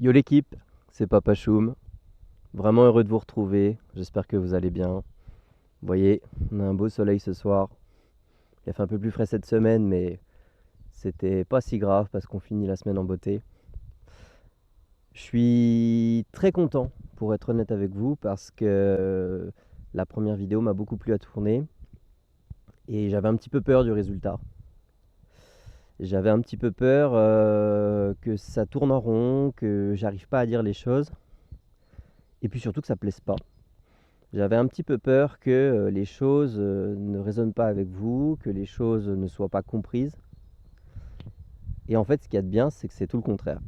Yo l'équipe, c'est Papa Choum. Vraiment heureux de vous retrouver. J'espère que vous allez bien. Vous voyez, on a un beau soleil ce soir. Il a fait un peu plus frais cette semaine, mais c'était pas si grave parce qu'on finit la semaine en beauté. Je suis très content, pour être honnête avec vous, parce que la première vidéo m'a beaucoup plu à tourner et j'avais un petit peu peur du résultat. J'avais un petit peu peur que ça tourne en rond, que j'arrive pas à dire les choses et puis surtout que ça plaise pas. J'avais un petit peu peur que les choses ne résonnent pas avec vous, que les choses ne soient pas comprises. Et en fait, ce qu'il y a de bien, c'est que c'est tout le contraire.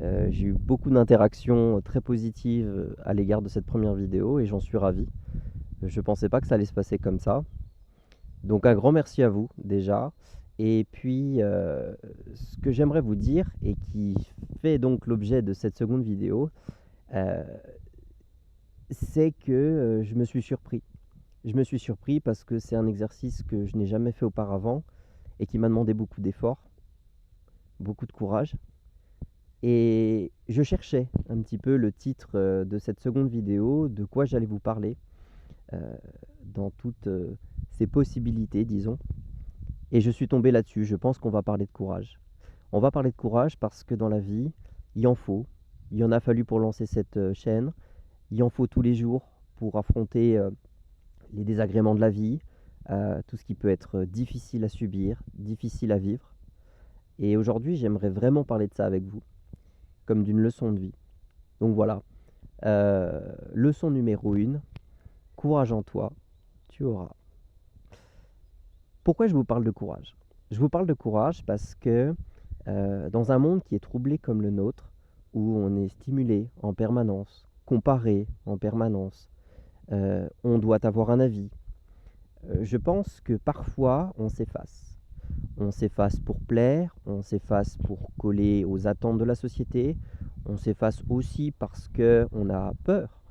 J'ai eu beaucoup d'interactions très positives à l'égard de cette première vidéo et j'en suis ravi. Je ne pensais pas que ça allait se passer comme ça. Donc un grand merci à vous déjà. Et puis, ce que j'aimerais vous dire et qui fait donc l'objet de cette seconde vidéo, euh, c'est que je me suis surpris. Je me suis surpris parce que c'est un exercice que je n'ai jamais fait auparavant et qui m'a demandé beaucoup d'efforts, beaucoup de courage. Et je cherchais un petit peu le titre de cette seconde vidéo, de quoi j'allais vous parler, euh, dans toutes ces possibilités, disons. Et je suis tombé là-dessus. Je pense qu'on va parler de courage. On va parler de courage parce que dans la vie, il en faut. Il en a fallu pour lancer cette chaîne. Il en faut tous les jours pour affronter les désagréments de la vie, tout ce qui peut être difficile à subir, difficile à vivre. Et aujourd'hui, j'aimerais vraiment parler de ça avec vous, comme d'une leçon de vie. Donc voilà, leçon numéro 1, courage en toi, tu auras. Pourquoi je vous parle de courage? Je vous parle de courage parce que dans un monde qui est troublé comme le nôtre, où on est stimulé en permanence, comparé en permanence, on doit avoir un avis. Je pense que parfois on s'efface. On s'efface pour plaire, on s'efface pour coller aux attentes de la société, on s'efface aussi parce qu'on a peur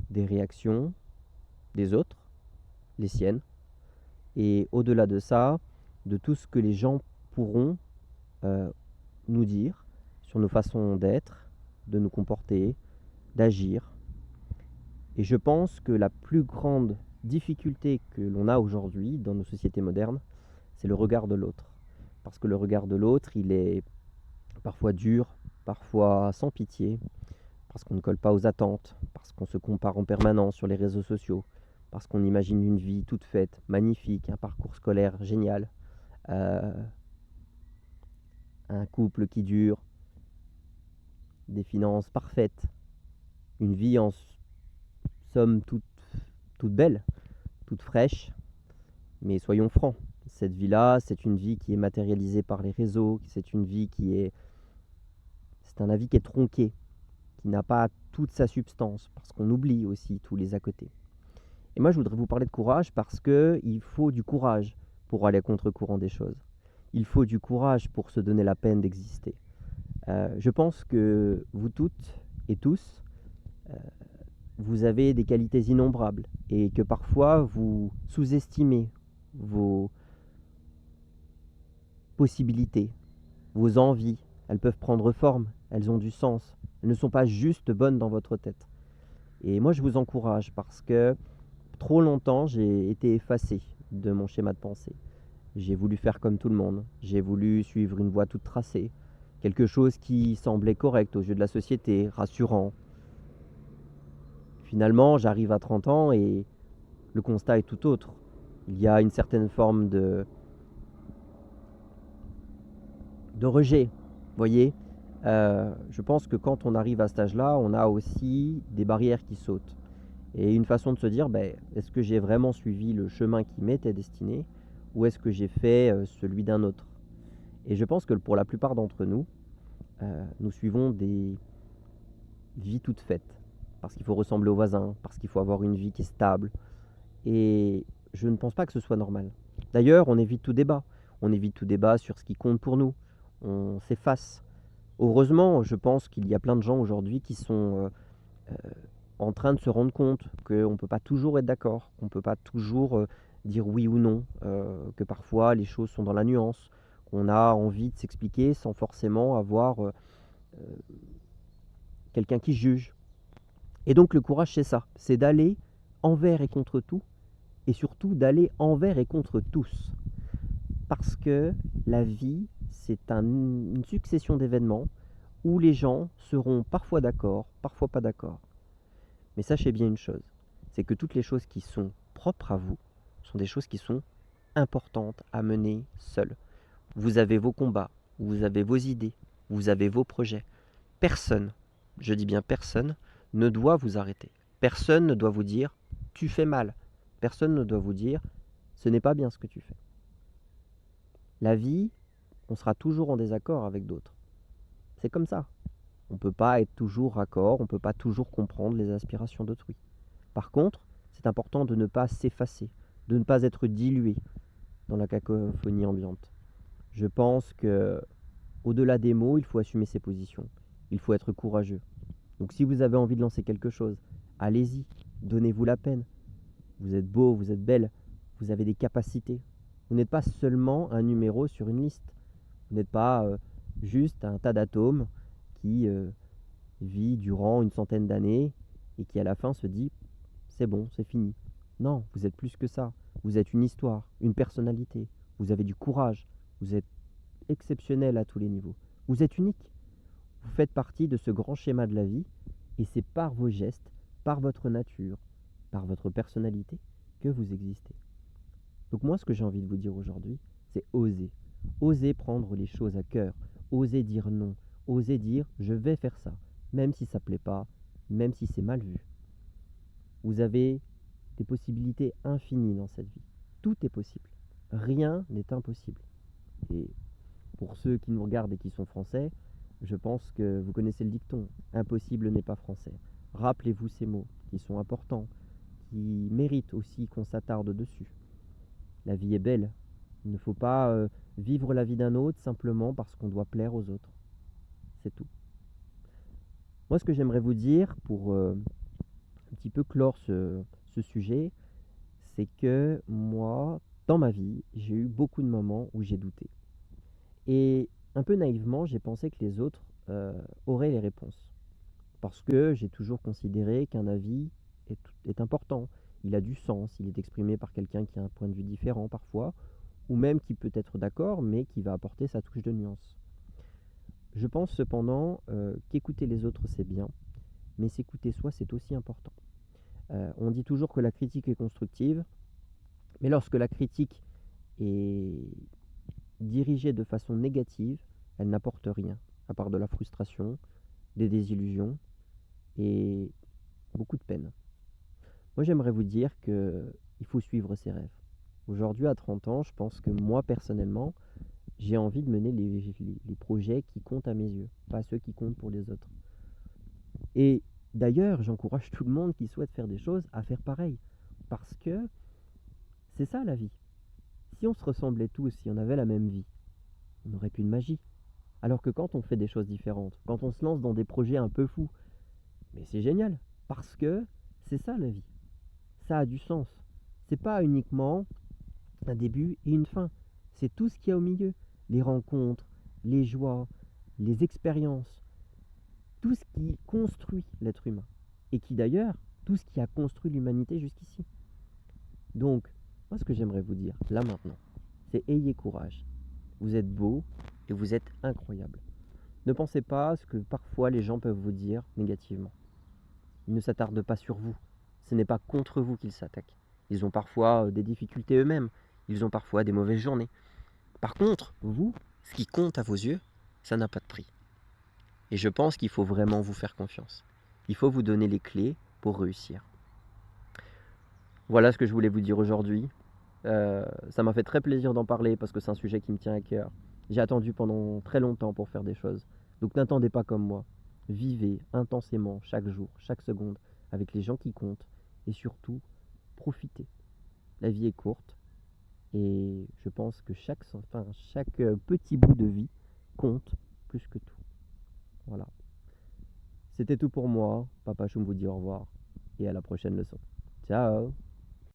des réactions des autres, les siennes, et au-delà de ça, de tout ce que les gens pourront euh, nous dire sur nos façons d'être, de nous comporter, d'agir. Et je pense que la plus grande difficulté que l'on a aujourd'hui dans nos sociétés modernes, c'est le regard de l'autre. Parce que le regard de l'autre, il est parfois dur, parfois sans pitié, parce qu'on ne colle pas aux attentes, parce qu'on se compare en permanence sur les réseaux sociaux, parce qu'on imagine une vie toute faite, magnifique, un parcours scolaire génial, euh, un couple qui dure, des finances parfaites, une vie en somme toute belle, toute fraîche. Mais soyons francs, cette vie-là, c'est une vie qui est matérialisée par les réseaux, c'est une vie qui est... C'est un avis qui est tronqué, qui n'a pas toute sa substance, parce qu'on oublie aussi tous les à côté. Et moi, je voudrais vous parler de courage parce qu'il faut du courage pour aller à contre-courant des choses. Il faut du courage pour se donner la peine d'exister. Je pense que vous toutes et tous, euh, vous avez des qualités innombrables et que parfois vous sous-estimez vos possibilités, vos envies. Elles peuvent prendre forme, elles ont du sens. Elles ne sont pas juste bonnes dans votre tête. Et moi, je vous encourage parce que trop longtemps, j'ai été effacé de mon schéma de pensée. J'ai voulu faire comme tout le monde. J'ai voulu suivre une voie toute tracée. Quelque chose qui semblait correct aux yeux de la société, rassurant. Finalement, j'arrive à 30 ans et le constat est tout autre. Il y a une certaine forme de rejet, vous voyez. Je pense que quand on arrive à cet âge-là, on a aussi des barrières qui sautent. Et une façon de se dire, ben, est-ce que j'ai vraiment suivi le chemin qui m'était destiné ou est-ce que j'ai fait celui d'un autre? Et je pense que pour la plupart d'entre nous, nous suivons des vies toutes faites. Parce qu'il faut ressembler aux voisins, parce qu'il faut avoir une vie qui est stable. Et je ne pense pas que ce soit normal. D'ailleurs, on évite tout débat. On évite tout débat sur ce qui compte pour nous. On s'efface. Heureusement, je pense qu'il y a plein de gens aujourd'hui qui sont en train de se rendre compte qu'on ne peut pas toujours être d'accord, qu'on ne peut pas toujours dire oui ou non, que parfois les choses sont dans la nuance, qu'on a envie de s'expliquer sans forcément avoir quelqu'un qui juge. Et donc le courage, c'est ça, c'est d'aller envers et contre tout, et surtout d'aller envers et contre tous. Parce que la vie, c'est une succession d'événements où les gens seront parfois d'accord, parfois pas d'accord. Mais sachez bien une chose, c'est que toutes les choses qui sont propres à vous sont des choses qui sont importantes à mener seules. Vous avez vos combats, vous avez vos idées, vous avez vos projets. Personne, je dis bien personne, ne doit vous arrêter. Personne ne doit vous dire « tu fais mal ». Personne ne doit vous dire « ce n'est pas bien ce que tu fais ». La vie, on sera toujours en désaccord avec d'autres. C'est comme ça. On ne peut pas être toujours raccord, on ne peut pas toujours comprendre les aspirations d'autrui. Par contre, c'est important de ne pas s'effacer, de ne pas être dilué dans la cacophonie ambiante. Je pense que, au-delà des mots, il faut assumer ses positions. Il faut être courageux. Donc si vous avez envie de lancer quelque chose, allez-y, donnez-vous la peine. Vous êtes beau, vous êtes belle, vous avez des capacités. Vous n'êtes pas seulement un numéro sur une liste. Vous n'êtes pas juste un tas d'atomes qui vit durant une centaine d'années et qui à la fin se dit c'est bon, c'est fini. Non, vous êtes plus que ça. Vous êtes une histoire, une personnalité. Vous avez du courage. Vous êtes exceptionnel à tous les niveaux. Vous êtes unique. Vous faites partie de ce grand schéma de la vie et c'est par vos gestes, par votre nature, par votre personnalité que vous existez. Donc moi, ce que j'ai envie de vous dire aujourd'hui, c'est oser. Oser prendre les choses à cœur. Oser dire non. Oser dire je vais faire ça, même si ça ne plaît pas, même si c'est mal vu. Vous avez des possibilités infinies dans cette vie. Tout est possible. Rien n'est impossible. Et pour ceux qui nous regardent et qui sont français, je pense que vous connaissez le dicton « impossible n'est pas français ». Rappelez-vous ces mots qui sont importants, qui méritent aussi qu'on s'attarde dessus. La vie est belle. Il ne faut pas vivre la vie d'un autre simplement parce qu'on doit plaire aux autres. C'est tout. Moi, ce que j'aimerais vous dire pour un petit peu clore ce sujet, c'est que moi, dans ma vie, j'ai eu beaucoup de moments où j'ai douté. Et un peu naïvement, j'ai pensé que les autres auraient les réponses. Parce que j'ai toujours considéré qu'un avis est important. Il a du sens, il est exprimé par quelqu'un qui a un point de vue différent parfois, ou même qui peut être d'accord, mais qui va apporter sa touche de nuance. Je pense cependant qu'écouter les autres, c'est bien, mais s'écouter soi, c'est aussi important. On dit toujours que la critique est constructive, mais lorsque la critique est dirigée de façon négative, elle n'apporte rien, à part de la frustration, des désillusions et beaucoup de peine. Moi, j'aimerais vous dire qu'il faut suivre ses rêves. Aujourd'hui, à 30 ans, je pense que moi, personnellement, j'ai envie de mener les projets qui comptent à mes yeux, pas ceux qui comptent pour les autres. Et d'ailleurs, j'encourage tout le monde qui souhaite faire des choses à faire pareil. Parce que c'est ça la vie. Si on se ressemblait tous, si on avait la même vie, on n'aurait plus de magie. Alors que quand on fait des choses différentes, quand on se lance dans des projets un peu fous, mais c'est génial. Parce que c'est ça la vie. Ça a du sens. C'est pas uniquement un début et une fin. C'est tout ce qu'il y a au milieu. Les rencontres, les joies, les expériences, tout ce qui construit l'être humain. Et qui d'ailleurs, tout ce qui a construit l'humanité jusqu'ici. Donc, moi ce que j'aimerais vous dire, là maintenant, c'est ayez courage. Vous êtes beau et vous êtes incroyable. Ne pensez pas à ce que parfois les gens peuvent vous dire négativement. Ils ne s'attardent pas sur vous. Ce n'est pas contre vous qu'ils s'attaquent. Ils ont parfois des difficultés eux-mêmes. Ils ont parfois des mauvaises journées. Par contre, vous, ce qui compte à vos yeux, ça n'a pas de prix. Et je pense qu'il faut vraiment vous faire confiance. Il faut vous donner les clés pour réussir. Voilà ce que je voulais vous dire aujourd'hui. Ça m'a fait très plaisir d'en parler parce que c'est un sujet qui me tient à cœur. J'ai attendu pendant très longtemps pour faire des choses. Donc n'attendez pas comme moi. Vivez intensément chaque jour, chaque seconde avec les gens qui comptent et surtout profitez. La vie est courte et je pense que chaque petit bout de vie compte plus que tout. Voilà. C'était tout pour moi. Papa Choum vous dit au revoir et à la prochaine leçon. Ciao!